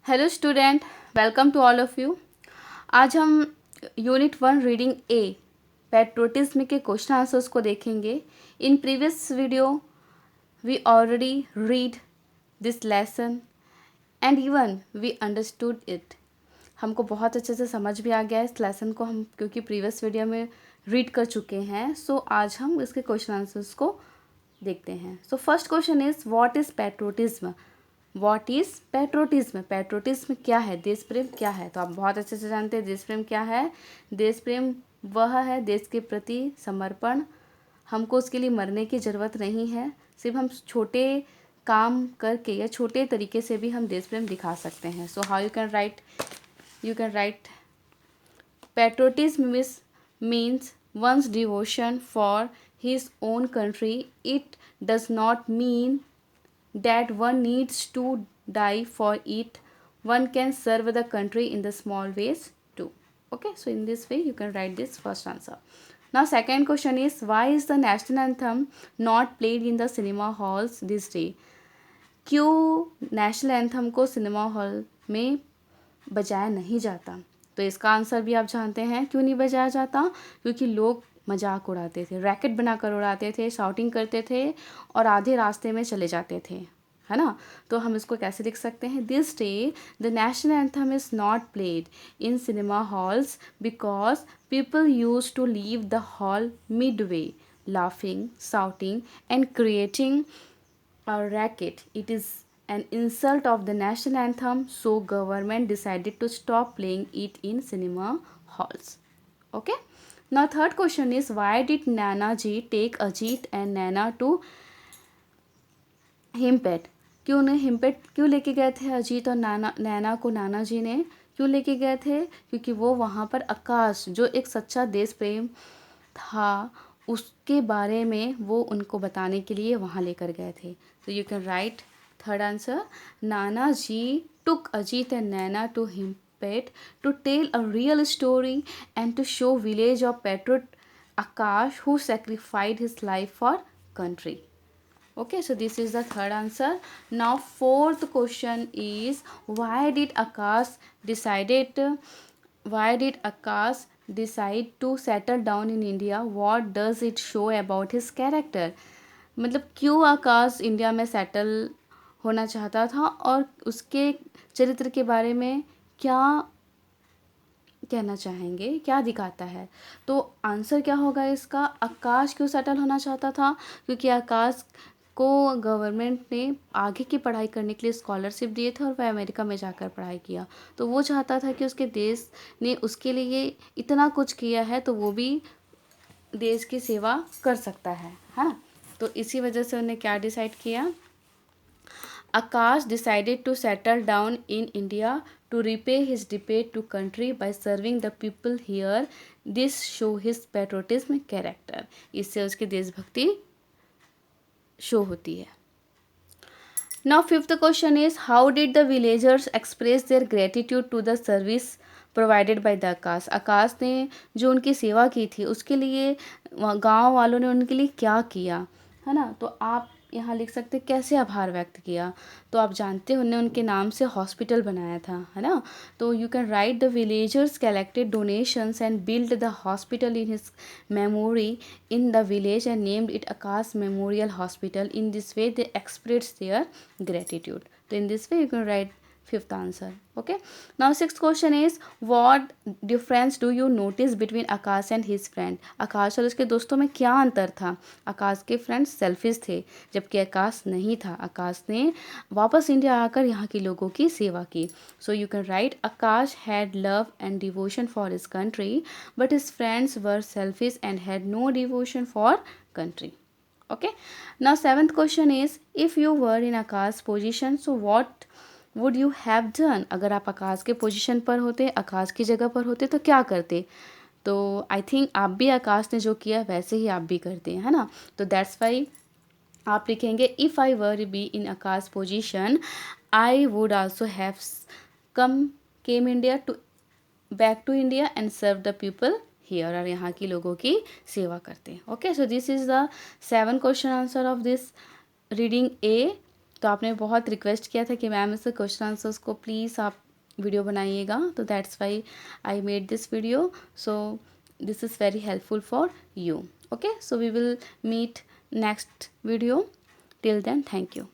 Hello student, welcome to all of you. आज हम unit 1 reading a patriotism के question answers को देखेंगे। In previous video we already read this lesson and even we understood it. हमको बहुत अच्छे से समझ भी आ गया इस लेसन को, हम क्योंकि प्रीवियस वीडियो में रीड कर चुके हैं। सो आज हम इसके क्वेश्चन आंसर्स को देखते हैं। So first question is what is patriotism. What is patriotism. Patriotism क्या है, देश प्रेम क्या है। तो आप बहुत अच्छे से जानते हैं देश प्रेम क्या है। देश प्रेम वह है देश के प्रति समर्पण। हमको उसके लिए मरने की ज़रूरत नहीं है, सिर्फ हम छोटे काम करके या छोटे तरीके से भी हम देश प्रेम दिखा सकते हैं। So how you can write patriotism means one's devotion for his own country. It does not mean that one needs to die for it. One can serve the country in the small ways too. Okay, so in this way you can write this first answer. Now second question is, why is the national anthem not played in the cinema halls this day? क्यों national anthem को cinema hall में बजाया नहीं जाता? तो इसका answer भी आप जानते हैं क्यों नहीं बजाया जाता। क्योंकि लोग मजाक उड़ाते थे, रैकेट बनाकर उड़ाते थे, शाउटिंग करते थे और आधे रास्ते में चले जाते थे, है ना। तो हम इसको कैसे लिख सकते हैं, this day the national anthem is not played in cinema halls because people use to leave the hall midway laughing, shouting and creating a racket. It is an insult of the national anthem, so government decided to stop playing it in cinema halls. Okay. Now third question is, why did Nana ji take Ajit and Naina to हिमपेट? क्यों ने हिमपेट क्यों लेके गए थे अजीत और नैना को? नाना जी ने क्यों लेके गए थे? क्योंकि वो वहाँ पर आकाश, जो एक सच्चा देश प्रेम था, उसके बारे में वो उनको बताने के लिए वहाँ लेकर गए थे। तो you can write third answer, Nana ji took Ajit and Naina to हिमपेट to tell a real story and to show village of patriot Akash who sacrificed his life for country. Okay, so this is the third answer. Now fourth question is, why did Akash decide to settle down in India? What does it show about his character? मतलब क्यों आकाश India में settle होना चाहता था और उसके चरित्र के बारे में क्या कहना चाहेंगे, क्या दिखाता है? तो आंसर क्या होगा इसका, आकाश क्यों सेटल होना चाहता था? क्योंकि आकाश को गवर्नमेंट ने आगे की पढ़ाई करने के लिए स्कॉलरशिप दिए थे और वह अमेरिका में जाकर पढ़ाई किया। तो वो चाहता था कि उसके देश ने उसके लिए इतना कुछ किया है तो वो भी देश की सेवा कर सकता है, हाँ। तो इसी वजह से उन्हें क्या डिसाइड किया, Akash decided to settle down in India to repay his debt to country by serving the people here. This show his patriotism character. इससे उसकी देशभक्ति शो होती है। Now fifth question is, how did the villagers express their gratitude to the service provided by the आकाश? आकाश ने जो उनकी सेवा की थी उसके लिए गांव वालों ने उनके लिए क्या किया, है ना। तो आप यहाँ लिख सकते कैसे आभार व्यक्त किया। तो आप जानते हैं उन्होंने उनके नाम से हॉस्पिटल बनाया था, है ना। तो you can right, the villagers collected donations and build the hospital in his memory in the village and named it Akash Memorial Hospital. In this way they express their gratitude. So in this way you can write fifth answer. Okay, now sixth question is, what difference do you notice between Akash and his friend? आकाश और उसके दोस्तों में क्या अंतर था? आकाश के friends selfish थे जबकि आकाश नहीं था। आकाश ने वापस इंडिया आकर यहाँ के लोगों की सेवा की। So you can write, Akash had love and devotion for his country but his friends were selfish and had no devotion for country. Okay, now seventh question is, if you were in Akash position, so what would you have done? अगर आप आकाश के position पर होते, आकाश की जगह पर होते तो क्या करते? तो आई थिंक आप भी आकाश ने जो किया वैसे ही आप भी करते हैं, है ना। तो दैट्स वाई आप लिखेंगे, if I were be in Akash position I would also have came India to back to India and serve the people here, और यहाँ की लोगों की सेवा करते हैं। Okay, so this is the 7 question answer of this reading a तो आपने बहुत रिक्वेस्ट किया था कि मैम इससे क्वेश्चन आंसर्स को प्लीज़ आप वीडियो बनाइएगा, तो that's why I made this video. So this is very helpful for you. Okay, so we will meet next video. Till then, thank you.